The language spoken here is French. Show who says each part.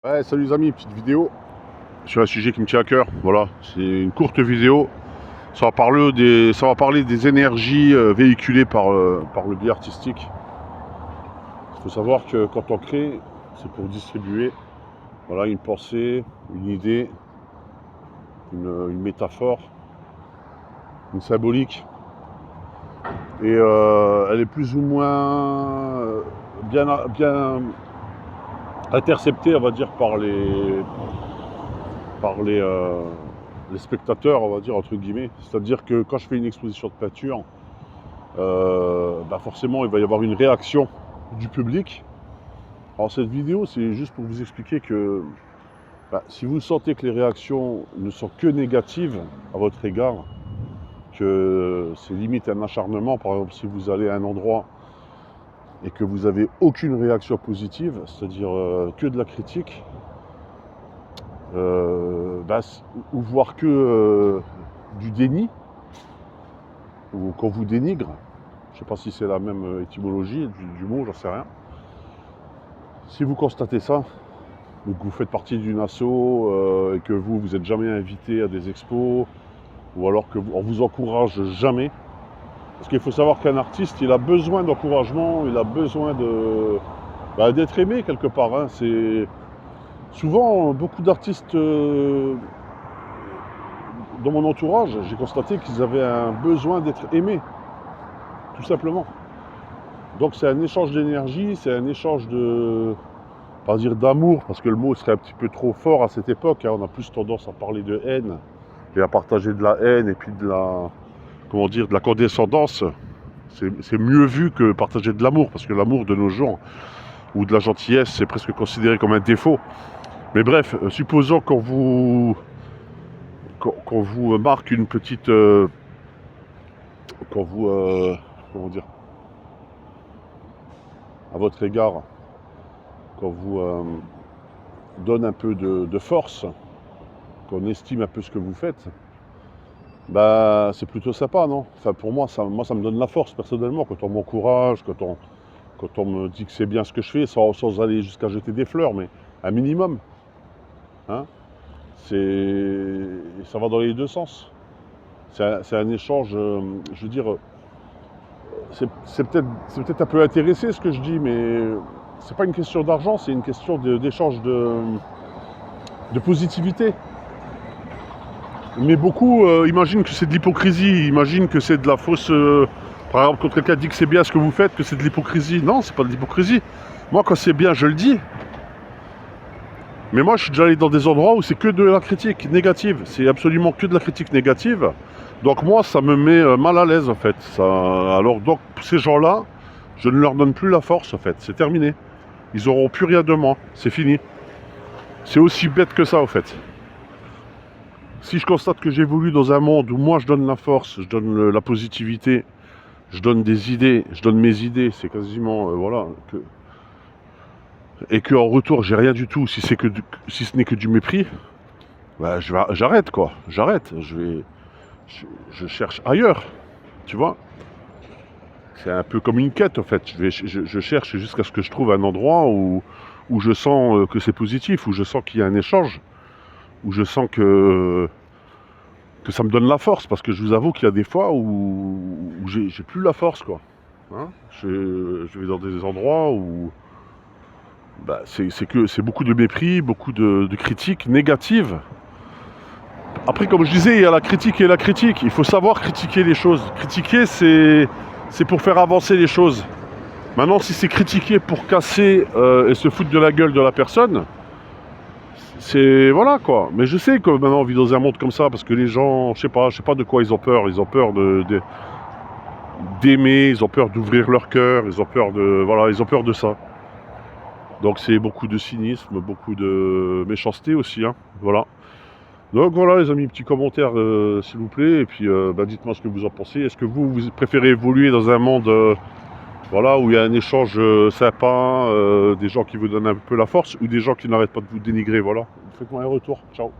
Speaker 1: Ouais, salut les amis, petite vidéo sur un sujet qui me tient à cœur. Voilà, c'est une courte vidéo. Ça va parler des énergies véhiculées par le biais artistique. Il faut savoir que quand on crée, c'est pour distribuer voilà, une pensée, une idée, une métaphore, une symbolique. Et elle est plus ou moins bien interceptée, on va dire, par les spectateurs, on va dire, entre guillemets. C'est-à-dire que quand je fais une exposition de peinture, forcément, il va y avoir une réaction du public. Alors, cette vidéo, c'est juste pour vous expliquer que si vous sentez que les réactions ne sont que négatives à votre égard, que c'est limite un acharnement, par exemple, si vous allez à un endroit et que vous n'avez aucune réaction positive, c'est-à-dire que de la critique, ou voire que du déni, ou qu'on vous dénigre, je ne sais pas si c'est la même étymologie du mot, j'en sais rien. Si vous constatez ça, donc vous faites partie d'une asso et que vous n'êtes jamais invité à des expos, ou alors qu'on vous encourage jamais, parce qu'il faut savoir qu'un artiste, il a besoin d'encouragement, il a besoin d'être aimé quelque part. Hein. C'est souvent beaucoup d'artistes dans mon entourage, j'ai constaté qu'ils avaient un besoin d'être aimés, tout simplement. Donc c'est un échange d'énergie, c'est un échange de, pas dire d'amour, parce que le mot serait un petit peu trop fort à cette époque. Hein. On a plus tendance à parler de haine et à partager de la haine et puis de la condescendance. C'est mieux vu que partager de l'amour, parce que l'amour de nos jours, ou de la gentillesse, c'est presque considéré comme un défaut. Mais bref, supposons qu'on vous marque une petite... comment dire, à votre égard, qu'on vous donne un peu de force, qu'on estime un peu ce que vous faites, c'est plutôt sympa, non? Enfin, pour moi, ça me donne la force, personnellement, quand on m'encourage, quand on me dit que c'est bien ce que je fais, sans aller jusqu'à jeter des fleurs, mais un minimum. Hein? Ça va dans les deux sens. C'est un échange, je veux dire, c'est peut-être un peu intéressé ce que je dis, mais c'est pas une question d'argent, c'est une question d'échange de positivité. Mais beaucoup imaginent que c'est de l'hypocrisie, imaginent que c'est de la fausse... par exemple, quand quelqu'un dit que c'est bien ce que vous faites, que c'est de l'hypocrisie. Non, c'est pas de l'hypocrisie. Moi, quand c'est bien, je le dis. Mais moi, je suis déjà allé dans des endroits où c'est que de la critique négative. C'est absolument que de la critique négative. Donc moi, ça me met mal à l'aise, en fait. Alors, donc, ces gens-là, je ne leur donne plus la force, en fait. C'est terminé. Ils n'auront plus rien de moi. C'est fini. C'est aussi bête que ça, en fait. Si je constate que j'évolue dans un monde où moi, je donne la force, je donne la positivité, je donne des idées, je donne mes idées, c'est quasiment... voilà... et qu'en retour j'ai rien du tout, si ce n'est que du mépris, j'arrête quoi, je cherche ailleurs, tu vois. C'est un peu comme une quête en fait, je cherche jusqu'à ce que je trouve un endroit où je sens que c'est positif, où je sens qu'il y a un échange, où je sens que ça me donne la force, parce que je vous avoue qu'il y a des fois où j'ai plus la force quoi. Hein, je vais dans des endroits où c'est beaucoup de mépris, beaucoup de critiques négatives. Après, comme je disais, il y a la critique et la critique. Il faut savoir critiquer les choses. Critiquer, c'est pour faire avancer les choses. Maintenant, si c'est critiquer pour casser et se foutre de la gueule de la personne, c'est... voilà, quoi. Mais je sais que maintenant, on vit dans un monde comme ça, parce que les gens, je sais pas de quoi ils ont peur. Ils ont peur d'aimer, ils ont peur d'ouvrir leur cœur, ils ont peur de ça. Donc c'est beaucoup de cynisme, beaucoup de méchanceté aussi, hein. Voilà. Donc voilà les amis, petit commentaire s'il vous plaît, et puis dites-moi ce que vous en pensez. Est-ce que vous préférez évoluer dans un monde où il y a un échange sympa, des gens qui vous donnent un peu la force, ou des gens qui n'arrêtent pas de vous dénigrer, voilà. Faites-moi un retour, ciao.